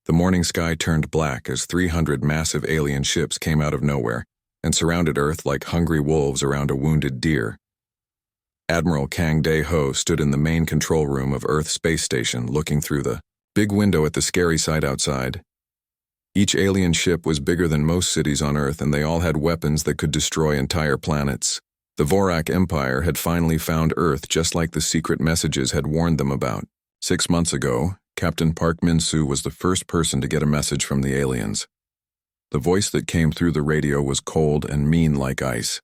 The morning sky turned black as 300 massive alien ships came out of nowhere and surrounded Earth like hungry wolves around a wounded deer. Admiral Kang Dae-ho stood in the main control room of Earth Space Station looking through the big window at the scary sight outside. Each alien ship was bigger than most cities on Earth, and they all had weapons that could destroy entire planets. The Vorak Empire had finally found Earth, just like the secret messages had warned them about. 6 months ago, Captain Park Min-soo was the first person to get a message from the aliens. The voice that came through the radio was cold and mean like ice.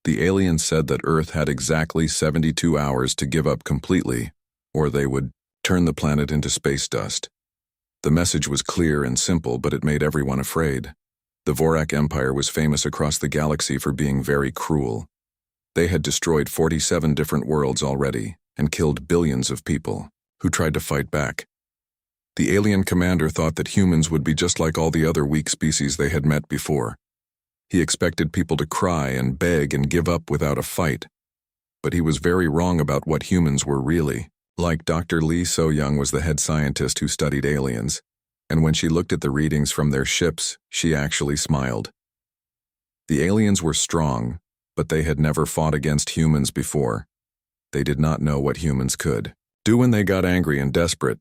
The aliens said that Earth had exactly 72 hours to give up completely, or they would turn the planet into space dust. The message was clear and simple, but it made everyone afraid. The Vorak Empire was famous across the galaxy for being very cruel. They had destroyed 47 different worlds already and killed billions of people who tried to fight back. The alien commander thought that humans would be just like all the other weak species they had met before. He expected people to cry and beg and give up without a fight. But he was very wrong about what humans were really. Like Dr. Lee So-young was the head scientist who studied aliens, and when she looked at the readings from their ships, she actually smiled. The aliens were strong, but they had never fought against humans before. They did not know what humans could do when they got angry and desperate.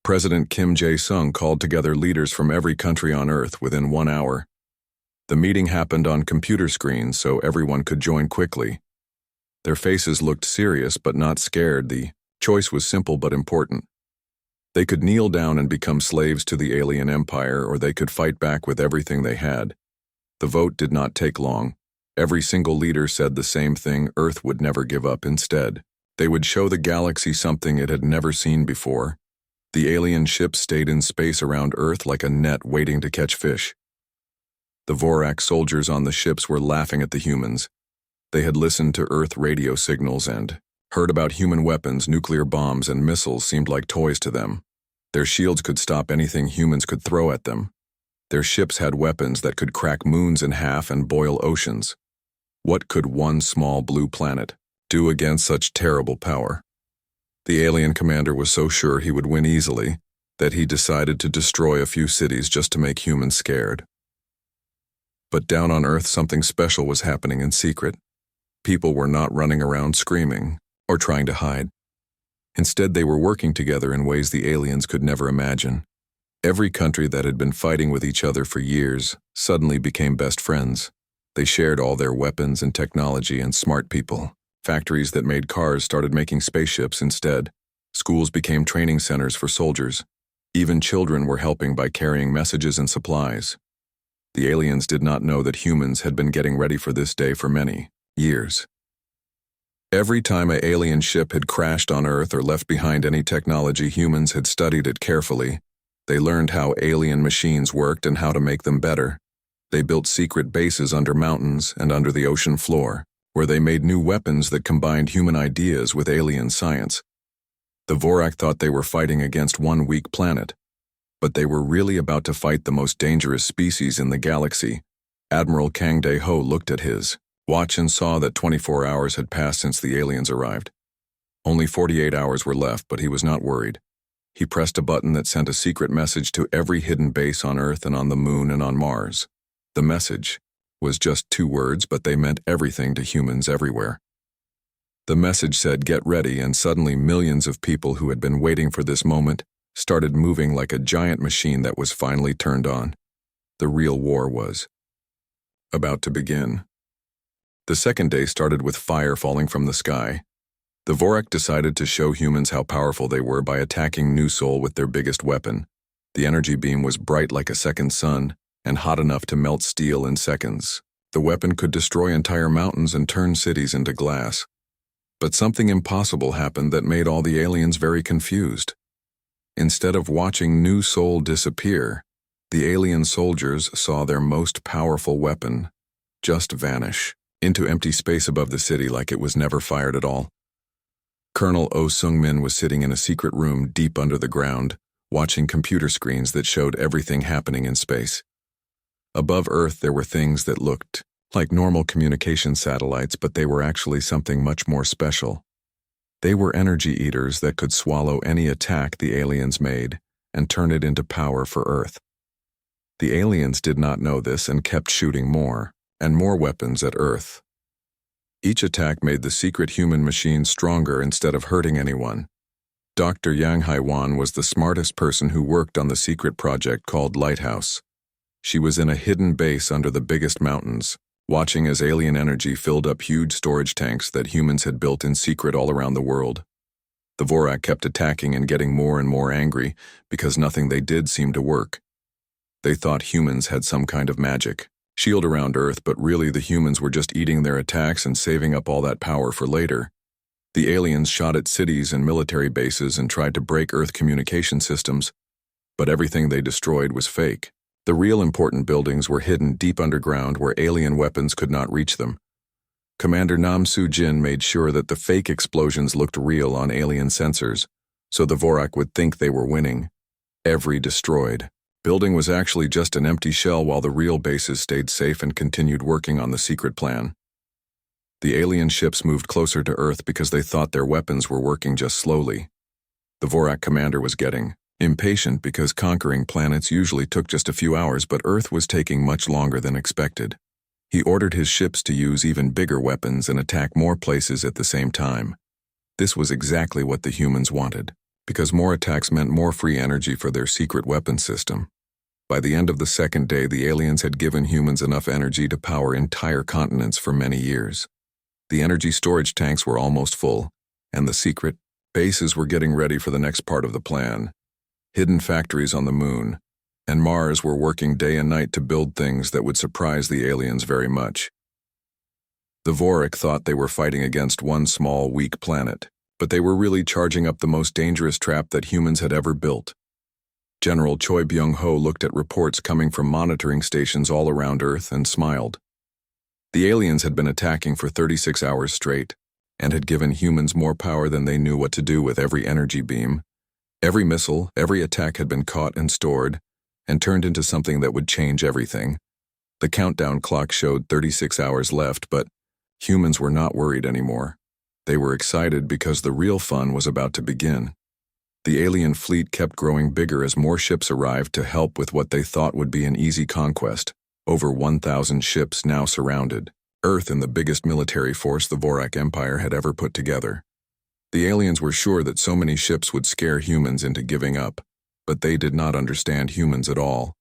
President Kim Jae-sung called together leaders from every country on Earth within 1 hour. The meeting happened on computer screens so everyone could join quickly. Their faces looked serious but not scared. The choice was simple but important. They could kneel down and become slaves to the alien empire, or they could fight back with everything they had. The vote did not take long. Every single leader said the same thing: Earth would never give up. Instead, they would show the galaxy something it had never seen before. The alien ships stayed in space around Earth like a net waiting to catch fish. The Vorak soldiers on the ships were laughing at the humans. They had listened to Earth radio signals and heard about human weapons. Nuclear bombs and missiles seemed like toys to them. Their shields could stop anything humans could throw at them. Their ships had weapons that could crack moons in half and boil oceans. What could one small blue planet do against such terrible power? The alien commander was so sure he would win easily that he decided to destroy a few cities just to make humans scared. But down on Earth, something special was happening in secret. People were not running around screaming or trying to hide. Instead, they were working together in ways the aliens could never imagine. Every country that had been fighting with each other for years suddenly became best friends. They shared all their weapons and technology and smart people. Factories that made cars started making spaceships instead. Schools became training centers for soldiers. Even children were helping by carrying messages and supplies. The aliens did not know that humans had been getting ready for this day for many years. Every time an alien ship had crashed on Earth or left behind any technology, humans had studied it carefully. They learned how alien machines worked and how to make them better. They built secret bases under mountains and under the ocean floor, where they made new weapons that combined human ideas with alien science. The Vorak thought they were fighting against one weak planet, but they were really about to fight the most dangerous species in the galaxy. Admiral Kang Dae-ho looked at his watch and saw that 24 hours had passed since the aliens arrived. Only 48 hours were left, but he was not worried. He pressed a button that sent a secret message to every hidden base on Earth and on the Moon and on Mars. The message was just 2 words, but they meant everything to humans everywhere. The message said, "Get ready," and suddenly millions of people who had been waiting for this moment started moving like a giant machine that was finally turned on. The real war was about to begin. The second day started with fire falling from the sky. The Vorak decided to show humans how powerful they were by attacking New Sol with their biggest weapon. The energy beam was bright like a second sun and hot enough to melt steel in seconds. The weapon could destroy entire mountains and turn cities into glass. But something impossible happened that made all the aliens very confused. Instead of watching New Sol disappear, the alien soldiers saw their most powerful weapon just vanish into empty space above the city like it was never fired at all. Colonel Oh Sung-min was sitting in a secret room deep under the ground, watching computer screens that showed everything happening in space. Above Earth, there were things that looked like normal communication satellites, but they were actually something much more special. They were energy eaters that could swallow any attack the aliens made and turn it into power for Earth. The aliens did not know this and kept shooting more and more weapons at Earth. Each attack made the secret human machine stronger instead of hurting anyone. Dr. Yang Haiwan was the smartest person who worked on the secret project called Lighthouse. She was in a hidden base under the biggest mountains, watching as alien energy filled up huge storage tanks that humans had built in secret all around the world. The Vorak kept attacking and getting more and more angry because nothing they did seemed to work. They thought humans had some kind of magic shield around Earth, but really the humans were just eating their attacks and saving up all that power for later. The aliens shot at cities and military bases and tried to break Earth communication systems, but everything they destroyed was fake. The real important buildings were hidden deep underground where alien weapons could not reach them. Commander Nam Soo-jin made sure that the fake explosions looked real on alien sensors, so the Vorak would think they were winning. Every destroyed building was actually just an empty shell while the real bases stayed safe and continued working on the secret plan. The alien ships moved closer to Earth because they thought their weapons were working just slowly. The Vorak commander was getting impatient because conquering planets usually took just a few hours, but Earth was taking much longer than expected. He ordered his ships to use even bigger weapons and attack more places at the same time. This was exactly what the humans wanted, because more attacks meant more free energy for their secret weapon system. By the end of the second day, the aliens had given humans enough energy to power entire continents for many years. The energy storage tanks were almost full, and the secret bases were getting ready for the next part of the plan. Hidden factories on the moon and Mars were working day and night to build things that would surprise the aliens very much. The Vorak thought they were fighting against one small, weak planet, but they were really charging up the most dangerous trap that humans had ever built. General Choi Byung-ho looked at reports coming from monitoring stations all around Earth and smiled. The aliens had been attacking for 36 hours straight and had given humans more power than they knew what to do with every energy beam. Every missile, every attack had been caught and stored and turned into something that would change everything. The countdown clock showed 36 hours left, but humans were not worried anymore. They were excited because the real fun was about to begin. The alien fleet kept growing bigger as more ships arrived to help with what they thought would be an easy conquest. Over 1,000 ships now surrounded Earth and the biggest military force the Vorak Empire had ever put together. The aliens were sure that so many ships would scare humans into giving up, but they did not understand humans at all.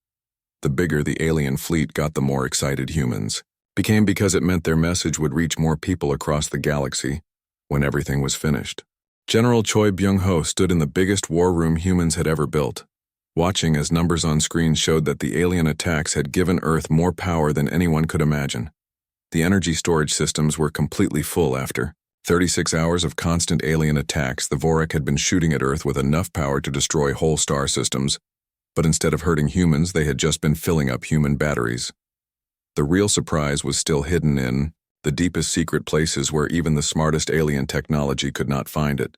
The bigger the alien fleet got, the more excited humans became because it meant their message would reach more people across the galaxy when everything was finished. General Choi Byung-ho stood in the biggest war room humans had ever built, watching as numbers on screen showed that the alien attacks had given Earth more power than anyone could imagine. The energy storage systems were completely full after 36 hours of constant alien attacks. The Vorak had been shooting at Earth with enough power to destroy whole star systems, but instead of hurting humans, they had just been filling up human batteries. The real surprise was still hidden in the deepest secret places where even the smartest alien technology could not find it.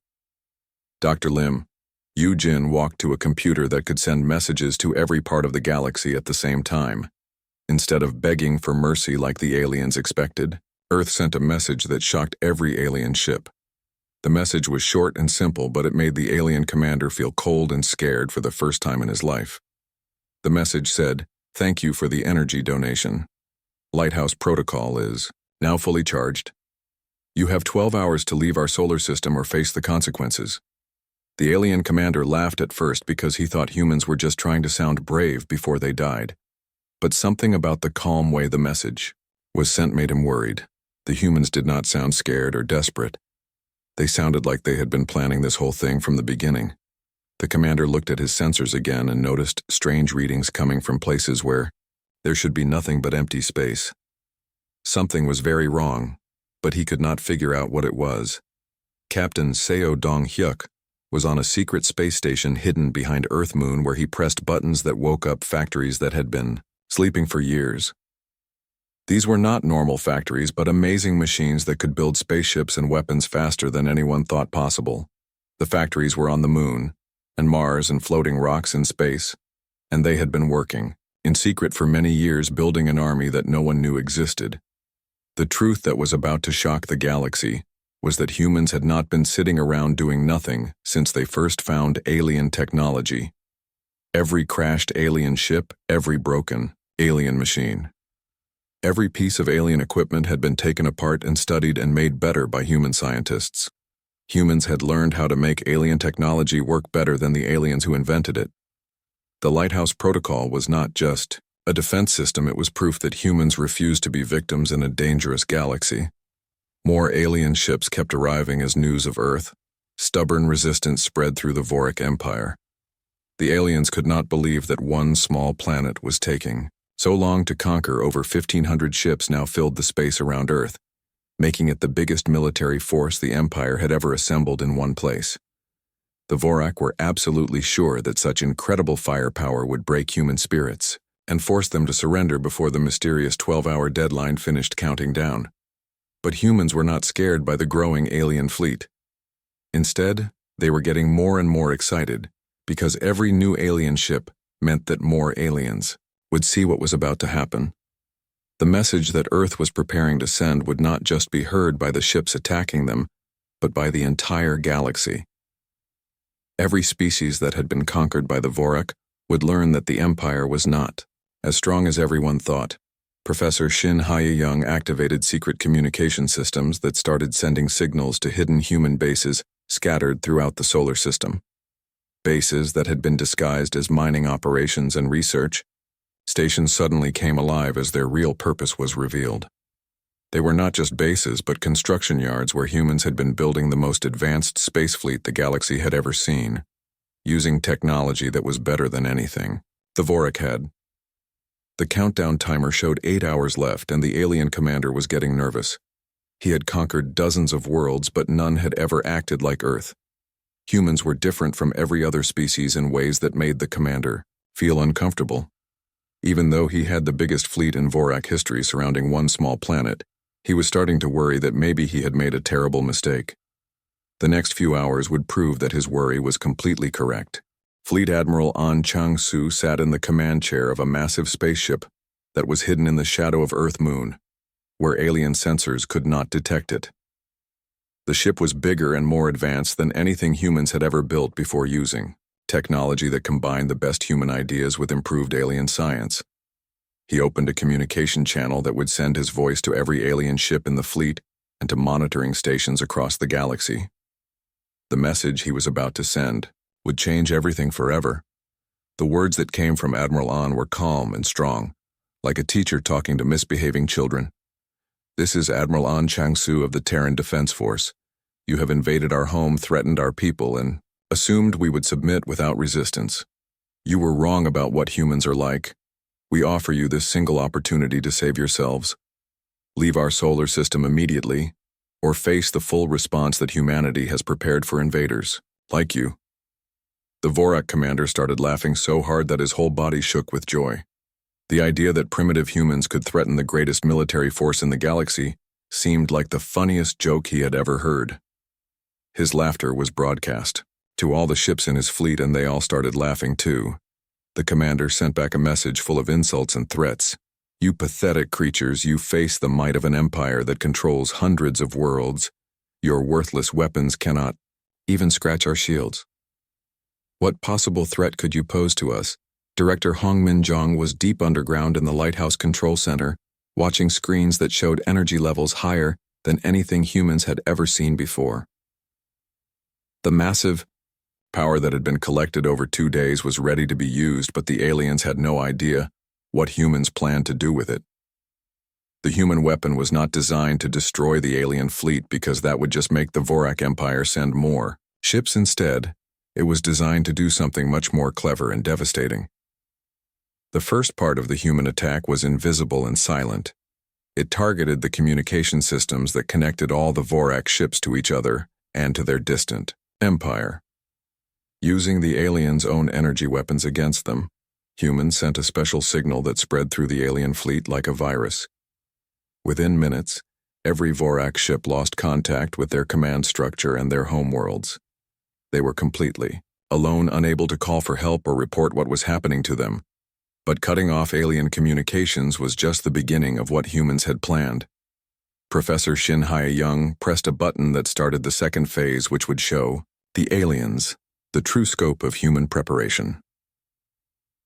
Dr. Lim Yu-jin walked to a computer that could send messages to every part of the galaxy at the same time. Instead of begging for mercy like the aliens expected, Earth sent a message that shocked every alien ship. The message was short and simple, but it made the alien commander feel cold and scared for the first time in his life. The message said, "Thank you for the energy donation. Lighthouse protocol is now fully charged. You have 12 hours to leave our solar system or face the consequences." The alien commander laughed at first because he thought humans were just trying to sound brave before they died. But something about the calm way the message was sent made him worried. The humans did not sound scared or desperate. They sounded like they had been planning this whole thing from the beginning. The commander looked at his sensors again and noticed strange readings coming from places where there should be nothing but empty space. Something was very wrong, but he could not figure out what it was. Captain Seo Dong-hyuk was on a secret space station hidden behind Earth Moon where he pressed buttons that woke up factories that had been sleeping for years. These were not normal factories, but amazing machines that could build spaceships and weapons faster than anyone thought possible. The factories were on the Moon, and Mars, and floating rocks in space, and they had been working in secret for many years, building an army that no one knew existed. The truth that was about to shock the galaxy was that humans had not been sitting around doing nothing since they first found alien technology. Every crashed alien ship, every broken alien machine. Every piece of alien equipment had been taken apart and studied and made better by human scientists. Humans had learned how to make alien technology work better than the aliens who invented it. The Lighthouse Protocol was not just a defense system, it was proof that humans refused to be victims in a dangerous galaxy. More alien ships kept arriving as news of Earth. Stubborn resistance spread through the Vorik Empire. The aliens could not believe that one small planet was taking so long to conquer. Over 1,500 ships now filled the space around Earth, making it the biggest military force the Empire had ever assembled in one place. The Vorak were absolutely sure that such incredible firepower would break human spirits and force them to surrender before the mysterious 12-hour deadline finished counting down. But humans were not scared by the growing alien fleet. Instead, they were getting more and more excited, because every new alien ship meant that more aliens would see what was about to happen. The message that Earth was preparing to send would not just be heard by the ships attacking them, but by the entire galaxy. Every species that had been conquered by the Vorak would learn that the Empire was not as strong as everyone thought. Professor Shin Hae-young activated secret communication systems that started sending signals to hidden human bases scattered throughout the solar system. Bases that had been disguised as mining operations and research. Stations suddenly came alive as their real purpose was revealed. They were not just bases, but construction yards where humans had been building the most advanced space fleet the galaxy had ever seen, using technology that was better than anything the Vorik had. The countdown timer showed 8 hours left, and the alien commander was getting nervous. He had conquered dozens of worlds, but none had ever acted like Earth. Humans were different from every other species in ways that made the commander feel uncomfortable. Even though he had the biggest fleet in Vorak history surrounding one small planet, he was starting to worry that maybe he had made a terrible mistake. The next few hours would prove that his worry was completely correct. Fleet Admiral An Chang-su sat in the command chair of a massive spaceship that was hidden in the shadow of Earth-Moon, where alien sensors could not detect it. The ship was bigger and more advanced than anything humans had ever built before, using technology that combined the best human ideas with improved alien science. He opened a communication channel that would send his voice to every alien ship in the fleet and to monitoring stations across the galaxy. The message he was about to send would change everything forever. The words that came from Admiral An were calm and strong, like a teacher talking to misbehaving children. "This is Admiral An Chang-su of the Terran Defense Force. You have invaded our home, threatened our people, and assumed we would submit without resistance. You were wrong about what humans are like. We offer you this single opportunity to save yourselves. Leave our solar system immediately, or face the full response that humanity has prepared for invaders like you." The Vorak commander started laughing so hard that his whole body shook with joy. The idea that primitive humans could threaten the greatest military force in the galaxy seemed like the funniest joke he had ever heard. His laughter was broadcast to all the ships in his fleet, and they all started laughing too. The commander sent back a message full of insults and threats. "You pathetic creatures, you face the might of an empire that controls hundreds of worlds. Your worthless weapons cannot even scratch our shields. What possible threat could you pose to us?" Director Hong Min-jong was deep underground in the Lighthouse Control Center, watching screens that showed energy levels higher than anything humans had ever seen before. The massive power that had been collected over 2 days was ready to be used, but the aliens had no idea what humans planned to do with it. The human weapon was not designed to destroy the alien fleet, because that would just make the Vorak Empire send more ships instead. It was designed to do something much more clever and devastating. The first part of the human attack was invisible and silent. It targeted the communication systems that connected all the Vorak ships to each other and to their distant empire. Using the aliens' own energy weapons against them, humans sent a special signal that spread through the alien fleet like a virus. Within minutes, every Vorak ship lost contact with their command structure and their homeworlds. They were completely alone, unable to call for help or report what was happening to them. But cutting off alien communications was just the beginning of what humans had planned. Professor Shin Hae-young pressed a button that started the second phase, which would show the aliens the true scope of human preparation.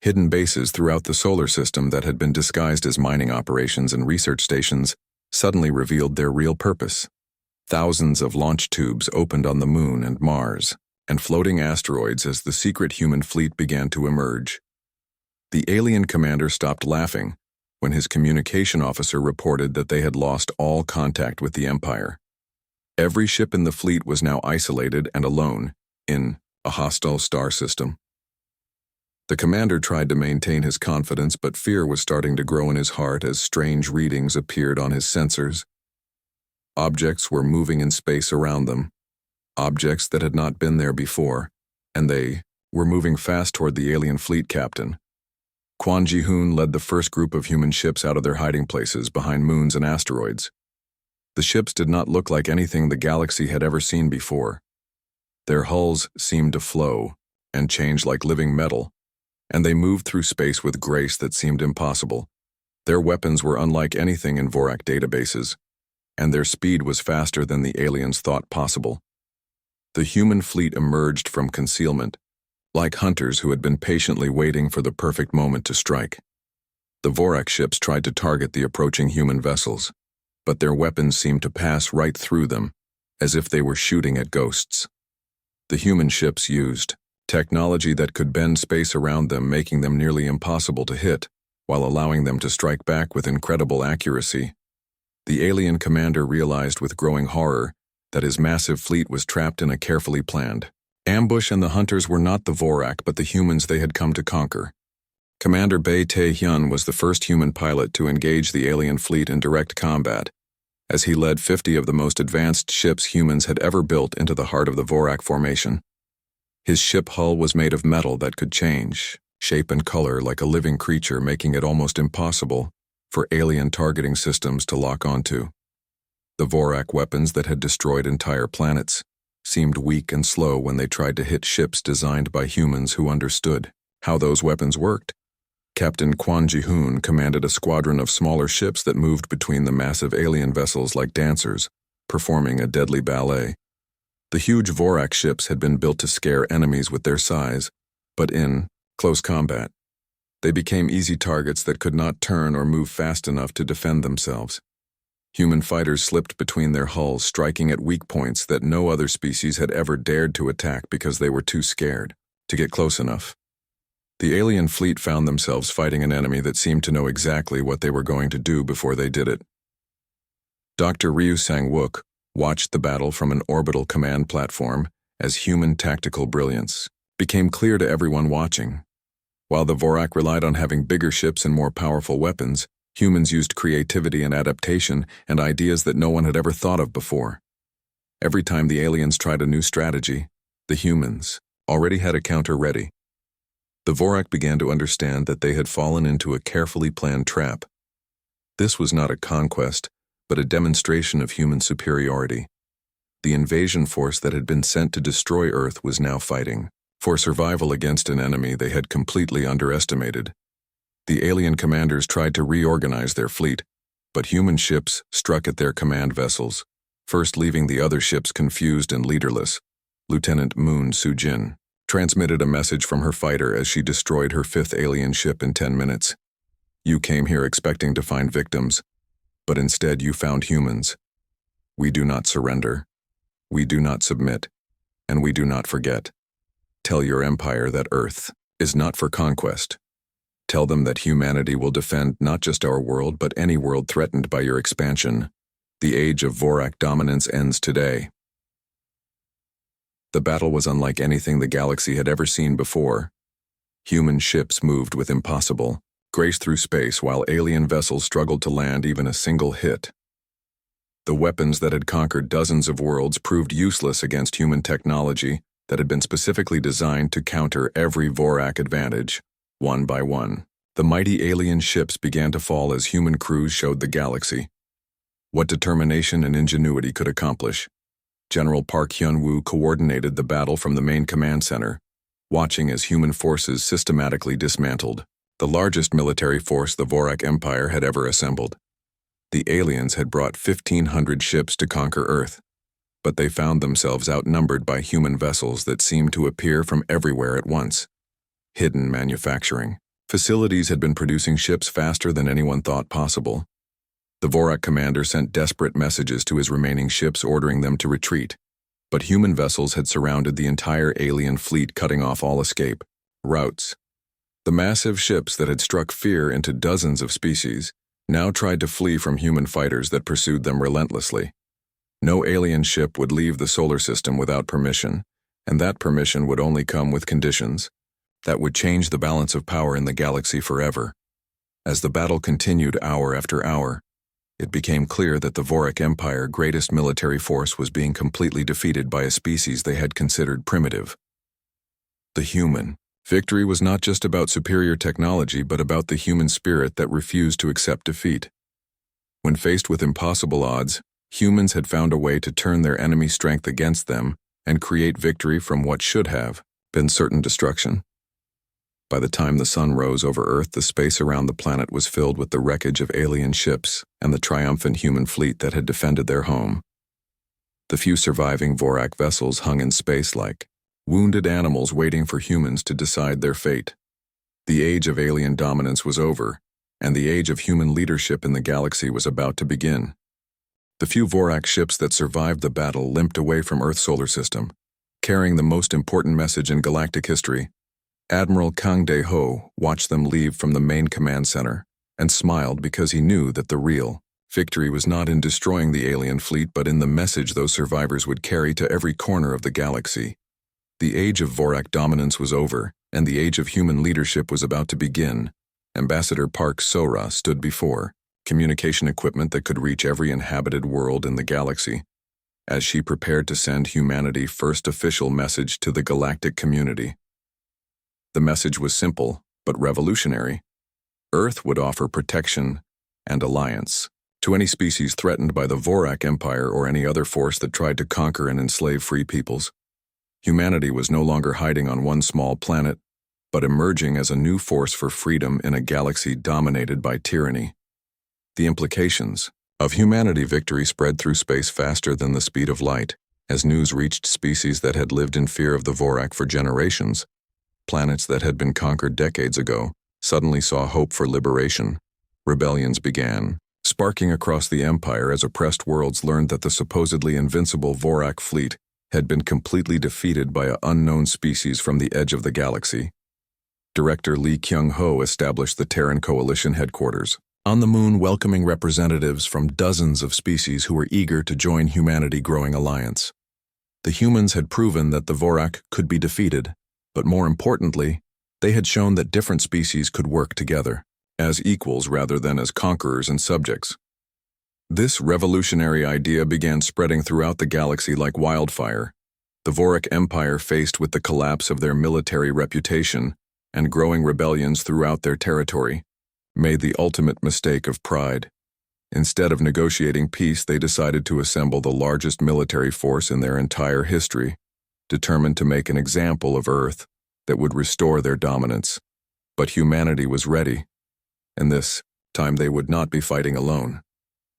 Hidden bases throughout the solar system that had been disguised as mining operations and research stations suddenly revealed their real purpose. Thousands of launch tubes opened on the Moon and Mars, and floating asteroids as the secret human fleet began to emerge. The alien commander stopped laughing when his communication officer reported that they had lost all contact with the Empire. Every ship in the fleet was now isolated and alone in a hostile star system. The commander tried to maintain his confidence, but fear was starting to grow in his heart as strange readings appeared on his sensors. Objects were moving in space around them, objects that had not been there before, and they were moving fast toward the alien fleet captain. Quan Ji-hoon led the first group of human ships out of their hiding places behind moons and asteroids. The ships did not look like anything the galaxy had ever seen before. Their hulls seemed to flow and change like living metal, and they moved through space with grace that seemed impossible. Their weapons were unlike anything in Vorak databases, and their speed was faster than the aliens thought possible. The human fleet emerged from concealment, like hunters who had been patiently waiting for the perfect moment to strike. The Vorak ships tried to target the approaching human vessels, but their weapons seemed to pass right through them, as if they were shooting at ghosts. The human ships used technology that could bend space around them, making them nearly impossible to hit, while allowing them to strike back with incredible accuracy. The alien commander realized with growing horror that his massive fleet was trapped in a carefully planned ambush, and the hunters were not the Vorak but the humans they had come to conquer. Commander Bae Tae-hyun was the first human pilot to engage the alien fleet in direct combat, as he led 50 of the most advanced ships humans had ever built into the heart of the Vorak formation. His ship hull was made of metal that could change shape and color like a living creature, making it almost impossible for alien targeting systems to lock onto. The Vorak weapons that had destroyed entire planets seemed weak and slow when they tried to hit ships designed by humans who understood how those weapons worked. Captain Quan Ji-hoon commanded a squadron of smaller ships that moved between the massive alien vessels like dancers, performing a deadly ballet. The huge Vorak ships had been built to scare enemies with their size, but in close combat, they became easy targets that could not turn or move fast enough to defend themselves. Human fighters slipped between their hulls, striking at weak points that no other species had ever dared to attack because they were too scared to get close enough. The alien fleet found themselves fighting an enemy that seemed to know exactly what they were going to do before they did it. Dr. Ryu Sang-wook watched the battle from an orbital command platform as human tactical brilliance became clear to everyone watching. While the Vorak relied on having bigger ships and more powerful weapons, humans used creativity and adaptation and ideas that no one had ever thought of before. Every time the aliens tried a new strategy, the humans already had a counter ready. The Vorak began to understand that they had fallen into a carefully planned trap. This was not a conquest, but a demonstration of human superiority. The invasion force that had been sent to destroy Earth was now fighting for survival against an enemy they had completely underestimated. The alien commanders tried to reorganize their fleet, but human ships struck at their command vessels, first leaving the other ships confused and leaderless. Lieutenant Moon Soo-jin transmitted a message from her fighter as she destroyed her 5th alien ship in 10 minutes. "You came here expecting to find victims, but instead you found humans. We do not surrender. We do not submit, and we do not forget. Tell your empire that Earth is not for conquest. Tell them that humanity will defend not just our world but any world threatened by your expansion. The age of Vorak dominance ends today." The battle was unlike anything the galaxy had ever seen before. Human ships moved with impossible grace through space while alien vessels struggled to land even a single hit. The weapons that had conquered dozens of worlds proved useless against human technology that had been specifically designed to counter every Vorak advantage. One by one, the mighty alien ships began to fall as human crews showed the galaxy what determination and ingenuity could accomplish. General Park Hyun-woo coordinated the battle from the main command center, watching as human forces systematically dismantled the largest military force the Vorak Empire had ever assembled. The aliens had brought 1,500 ships to conquer Earth, but they found themselves outnumbered by human vessels that seemed to appear from everywhere at once. Hidden manufacturing Facilities had been producing ships faster than anyone thought possible. The Vorak commander sent desperate messages to his remaining ships ordering them to retreat, but human vessels had surrounded the entire alien fleet, cutting off all escape routes. The massive ships that had struck fear into dozens of species now tried to flee from human fighters that pursued them relentlessly. No alien ship would leave the solar system without permission, and that permission would only come with conditions that would change the balance of power in the galaxy forever. As the battle continued hour after hour, it became clear that the Vorak Empire's greatest military force was being completely defeated by a species they had considered primitive. The human. Victory was not just about superior technology, but about the human spirit that refused to accept defeat. When faced with impossible odds, humans had found a way to turn their enemy strength against them and create victory from what should have been certain destruction. By the time the sun rose over Earth, the space around the planet was filled with the wreckage of alien ships and the triumphant human fleet that had defended their home. The few surviving Vorak vessels hung in space like wounded animals waiting for humans to decide their fate. The age of alien dominance was over, and the age of human leadership in the galaxy was about to begin. The few Vorak ships that survived the battle limped away from Earth's solar system, carrying the most important message in galactic history. Admiral Kang De-ho watched them leave from the main command center and smiled because he knew that the real victory was not in destroying the alien fleet but in the message those survivors would carry to every corner of the galaxy. The age of Vorak dominance was over, and the age of human leadership was about to begin. Ambassador Park Sora stood before communication equipment that could reach every inhabited world in the galaxy, as she prepared to send humanity's first official message to the galactic community. The message was simple, but revolutionary. Earth would offer protection and alliance to any species threatened by the Vorak Empire or any other force that tried to conquer and enslave free peoples. Humanity was no longer hiding on one small planet, but emerging as a new force for freedom in a galaxy dominated by tyranny. The implications of humanity victory spread through space faster than the speed of light, as news reached species that had lived in fear of the Vorak for generations. Planets that had been conquered decades ago suddenly saw hope for liberation. Rebellions began, sparking across the Empire as oppressed worlds learned that the supposedly invincible Vorak fleet had been completely defeated by an unknown species from the edge of the galaxy. Director Lee Kyung-ho established the Terran Coalition headquarters on the moon, welcoming representatives from dozens of species who were eager to join humanity's growing alliance. The humans had proven that the Vorak could be defeated, but more importantly, they had shown that different species could work together, as equals rather than as conquerors and subjects. This revolutionary idea began spreading throughout the galaxy like wildfire. The Vorak Empire, faced with the collapse of their military reputation and growing rebellions throughout their territory, made the ultimate mistake of pride. Instead of negotiating peace, they decided to assemble the largest military force in their entire history, determined to make an example of Earth that would restore their dominance. But humanity was ready, and this time they would not be fighting alone.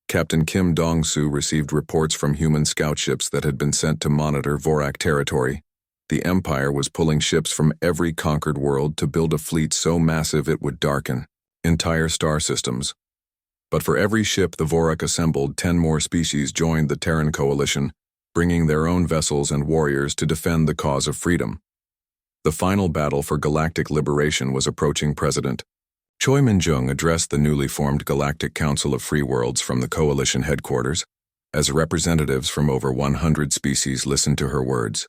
Captain Kim Dong-soo received reports from human scout ships that had been sent to monitor Vorak territory. The Empire was pulling ships from every conquered world to build a fleet so massive it would darken entire star systems. But for every ship the Vorak assembled, 10 more species joined the Terran Coalition, bringing their own vessels and warriors to defend the cause of freedom. The final battle for galactic liberation was approaching. President Choi Min-jung addressed the newly formed Galactic Council of Free Worlds from the Coalition headquarters, as representatives from over 100 species listened to her words.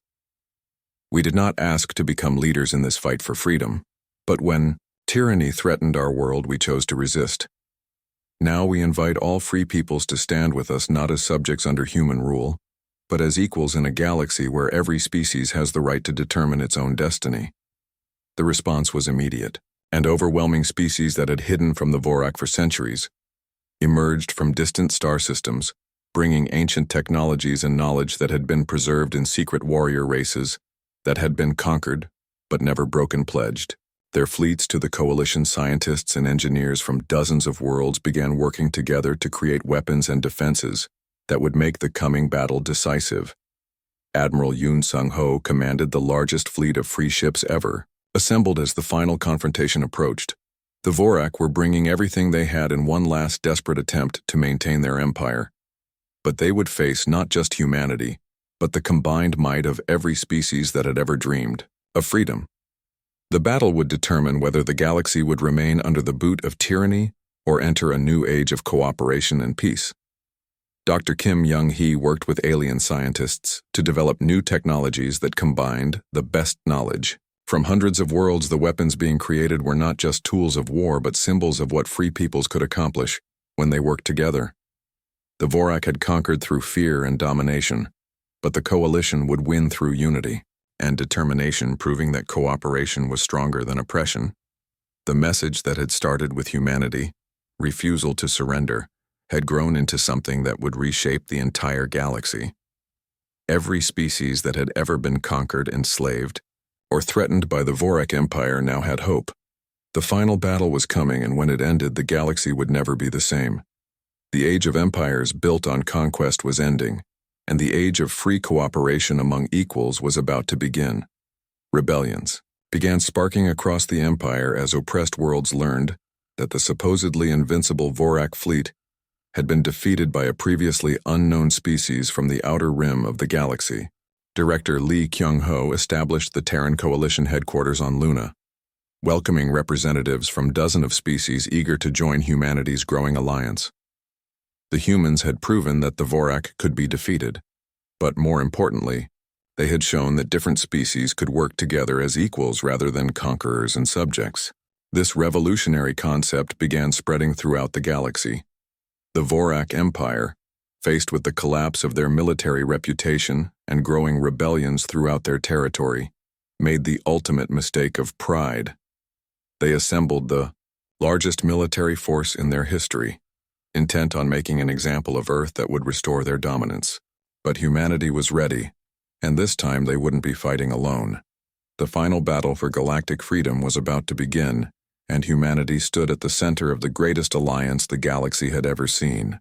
"We did not ask to become leaders in this fight for freedom, but when tyranny threatened our world, we chose to resist. Now we invite all free peoples to stand with us, not as subjects under human rule, but as equals in a galaxy where every species has the right to determine its own destiny." The response was immediate, and overwhelming. Species that had hidden from the Vorak for centuries emerged from distant star systems, bringing ancient technologies and knowledge that had been preserved in secret warrior races that had been conquered but never broken pledged. Their fleets to the Coalition scientists and engineers from dozens of worlds began working together to create weapons and defenses that would make the coming battle decisive. Admiral Yoon Sung-ho commanded the largest fleet of free ships ever, assembled as the final confrontation approached. The Vorak were bringing everything they had in one last desperate attempt to maintain their empire. But they would face not just humanity, but the combined might of every species that had ever dreamed of freedom. The battle would determine whether the galaxy would remain under the boot of tyranny or enter a new age of cooperation and peace. Dr. Kim Young-hee worked with alien scientists to develop new technologies that combined the best knowledge. From hundreds of worlds, the weapons being created were not just tools of war but symbols of what free peoples could accomplish when they worked together. The Vorak had conquered through fear and domination, but the coalition would win through unity and determination, proving that cooperation was stronger than oppression. The message that had started with humanity, refusal to surrender, had grown into something that would reshape the entire galaxy. Every species that had ever been conquered, enslaved, or threatened by the Vorak Empire now had hope. The final battle was coming, and when it ended, the galaxy would never be the same. The age of empires built on conquest was ending, and the age of free cooperation among equals was about to begin. Rebellions began sparking across the empire as oppressed worlds learned that the supposedly invincible Vorak fleet had been defeated by a previously unknown species from the outer rim of the galaxy. Director Lee Kyung-ho established the Terran Coalition headquarters on Luna, welcoming representatives from dozens of species eager to join humanity's growing alliance. The humans had proven that the Vorak could be defeated, but more importantly, they had shown that different species could work together as equals rather than conquerors and subjects. This revolutionary concept began spreading throughout the galaxy. The Vorak Empire, faced with the collapse of their military reputation and growing rebellions throughout their territory, made the ultimate mistake of pride. They assembled the largest military force in their history, intent on making an example of Earth that would restore their dominance. But humanity was ready, and this time they wouldn't be fighting alone. The final battle for galactic freedom was about to begin, and humanity stood at the center of the greatest alliance the galaxy had ever seen.